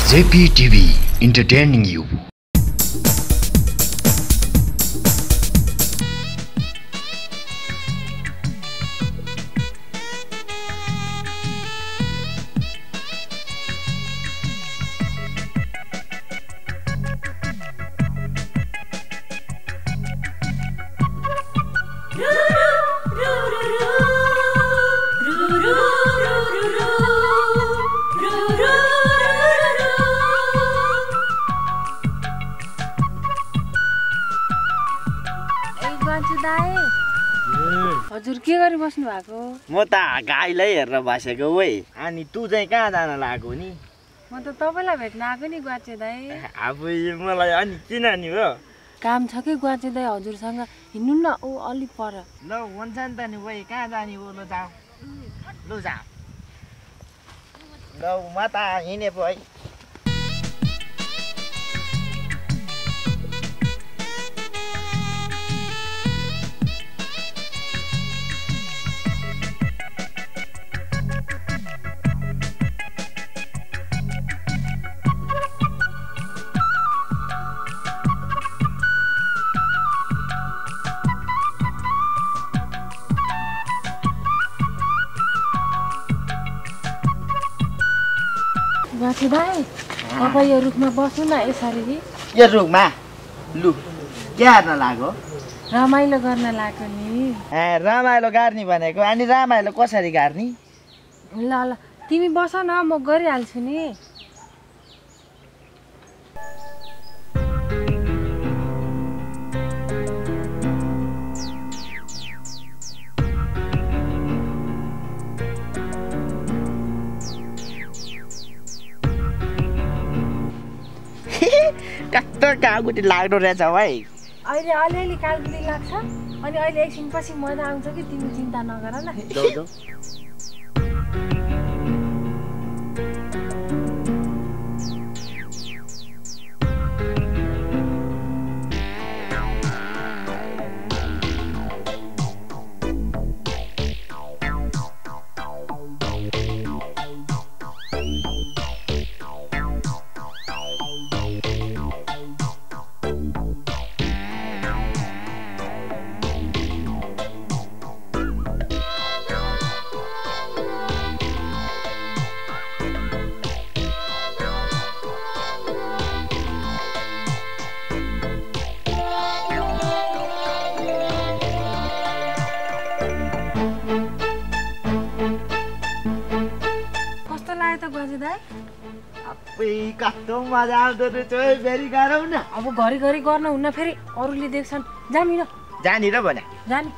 JPTV entertaining you. हजुर के गरि बस्नु भएको? म त गाईलाई हेरेर बसेको वै। अनि तू चाहिँ कहाँ जान लाग्यो नि? म त तपाईलाई भेट्न आएको नि ग्वाचे दाइ। अब मलाई अनि किन नि हो? काम छ कि ग्वाचे दाइ हजुरसँग हिँड्नु न ओ अलि पर। ल हुन्छ नि त नि वै कहाँ जाने हो? ल जाऊ। ल जाऊ। ल म त हिँडे पो है। ग्वाचे दाइ तपाईँ यो रुखमा बस्नु न यसरी। यो रुखमा लु के हेर्न लाग्यो? रमाइलो गर्न लाग्यो नि। रमाइलो गार्ने भनेको अनि रमाइलो कसरी गार्ने? ल ल तिमी बस न म गरिहाल्छु नि। कस्तो कागुटी लाग्दो रहेछ है। अहिले अलिअलि कालबुटी लाग्छ अनि अहिले एकछिनपछि मजा आउँछ कि तिमी चिन्ता नगर न। कस्तो मजा आउँदो रहेछ फेरि गरौँ न। अब घरिघरि गर्न हुन्न फेरि अरूले देख्छन्। जानी र जानी र भने जानी।